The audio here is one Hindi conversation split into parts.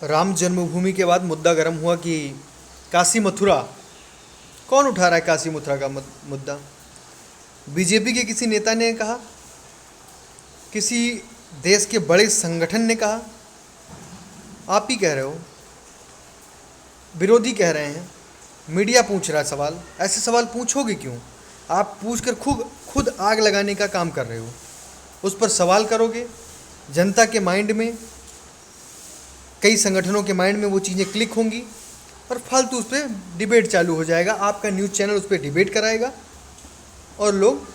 राम जन्मभूमि के बाद मुद्दा गर्म हुआ कि काशी मथुरा कौन उठा रहा है। काशी मथुरा का मुद्दा बीजेपी के किसी नेता ने कहा, किसी देश के बड़े संगठन ने कहा, आप ही कह रहे हो, विरोधी कह रहे हैं, मीडिया पूछ रहा है सवाल। ऐसे सवाल पूछोगे क्यों? आप पूछकर खुद आग लगाने का काम कर रहे हो। उस पर सवाल करोगे, जनता के माइंड में, कई संगठनों के माइंड में वो चीज़ें क्लिक होंगी और फालतू उस पर डिबेट चालू हो जाएगा। आपका न्यूज़ चैनल उस पर डिबेट कराएगा और लोग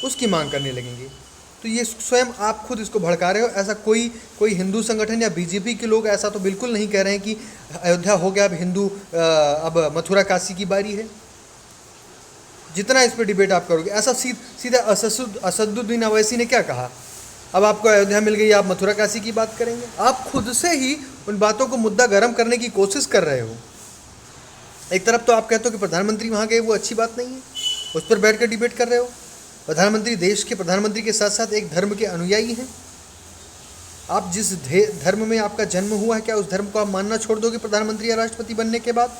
उसकी मांग करने लगेंगे। तो ये स्वयं आप खुद इसको भड़का रहे हो। ऐसा कोई हिंदू संगठन या बीजेपी के लोग ऐसा तो बिल्कुल नहीं कह रहे हैं कि अयोध्या हो गया, अब मथुरा काशी की बारी है। जितना इस पर डिबेट आप करोगे, ऐसा सीधा असदुद्दीन अवैसी ने क्या कहा, अब आपको अयोध्या मिल गई, आप मथुरा काशी की बात करेंगे। आप खुद से ही उन बातों को मुद्दा गर्म करने की कोशिश कर रहे हो। एक तरफ तो आप कहते हो कि प्रधानमंत्री वहाँ गए, वो अच्छी बात नहीं है, उस पर बैठ कर डिबेट कर रहे हो। प्रधानमंत्री, देश के प्रधानमंत्री के साथ साथ एक धर्म के अनुयायी हैं। आप जिस धर्म में आपका जन्म हुआ है, क्या उस धर्म को आप मानना छोड़ दोगे प्रधानमंत्री या राष्ट्रपति बनने के बाद?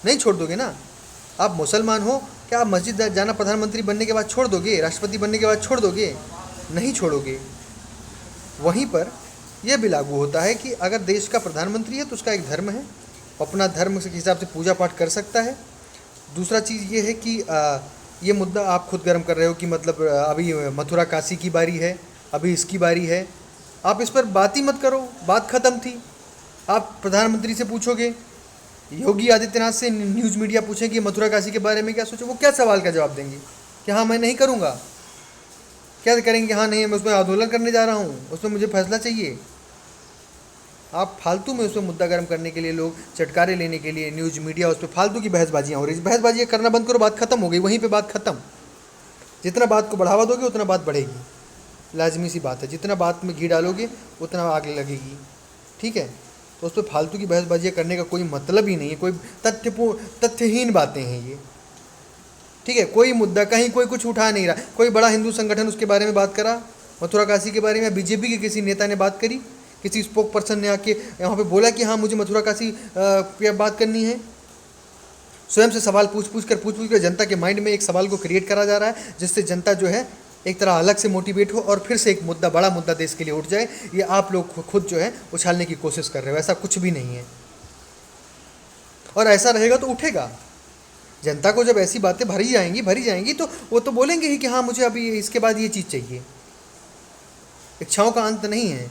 नहीं छोड़ दोगे ना। आप मुसलमान हो, क्या आप मस्जिद जाना प्रधानमंत्री बनने के बाद छोड़ दोगे? राष्ट्रपति बनने के बाद छोड़ दोगे? नहीं छोड़ोगे। वहीं पर यह भी लागू होता है कि अगर देश का प्रधानमंत्री है तो उसका एक धर्म है, अपना धर्म के हिसाब से पूजा पाठ कर सकता है। दूसरा चीज़ ये है कि ये मुद्दा आप खुद गर्म कर रहे हो कि मतलब अभी मथुरा काशी की बारी है, अभी इसकी बारी है। आप इस पर बात ही मत करो, बात ख़त्म थी। आप प्रधानमंत्री से पूछोगे, योगी आदित्यनाथ से न्यूज़ मीडिया पूछें कि मथुरा काशी के बारे में क्या सोचो, वो क्या सवाल का जवाब देंगे कि हाँ मैं नहीं करूँगा? क्या करेंगे? हाँ नहीं, मैं उसमें आंदोलन करने जा रहा हूँ, उसमें मुझे फैसला चाहिए। आप फालतू में उसमें मुद्दा गर्म करने के लिए, लोग चटकारे लेने के लिए न्यूज़ मीडिया उस पर फालतू की बहसबाजियाँ हो रही। बहसबाजियाँ करना बंद करो, बात खत्म हो गई, वहीं पे बात खत्म। जितना बात को बढ़ावा दोगे उतना बात बढ़ेगी, लाजमी सी बात है। जितना बात में घी डालोगे उतना आग लगेगी, ठीक है? तो उस पर फालतू की बहसबाजियाँ करने का कोई मतलब ही नहीं है। कोई तथ्यहीन बातें हैं ये, ठीक है? कोई मुद्दा कहीं कोई कुछ उठा नहीं रहा। कोई बड़ा हिंदू संगठन उसके बारे में बात करा, मथुरा काशी के बारे में बीजेपी के किसी नेता ने बात करी, किसी स्पोक पर्सन ने आके यहाँ पे बोला कि हाँ मुझे मथुरा काशी पे बात करनी है। स्वयं से सवाल पूछ कर जनता के माइंड में एक सवाल को क्रिएट करा जा रहा है, जिससे जनता जो है एक तरह अलग से मोटिवेट हो और फिर से एक मुद्दा, बड़ा मुद्दा देश के लिए उठ जाए। ये आप लोग खुद जो है उछालने की कोशिश कर रहे हो। ऐसा कुछ भी नहीं है, और ऐसा रहेगा तो उठेगा। जनता को जब ऐसी बातें भरी जाएंगी तो वो तो बोलेंगे ही कि हाँ मुझे अभी इसके बाद ये चीज़ चाहिए। इच्छाओं का अंत नहीं है।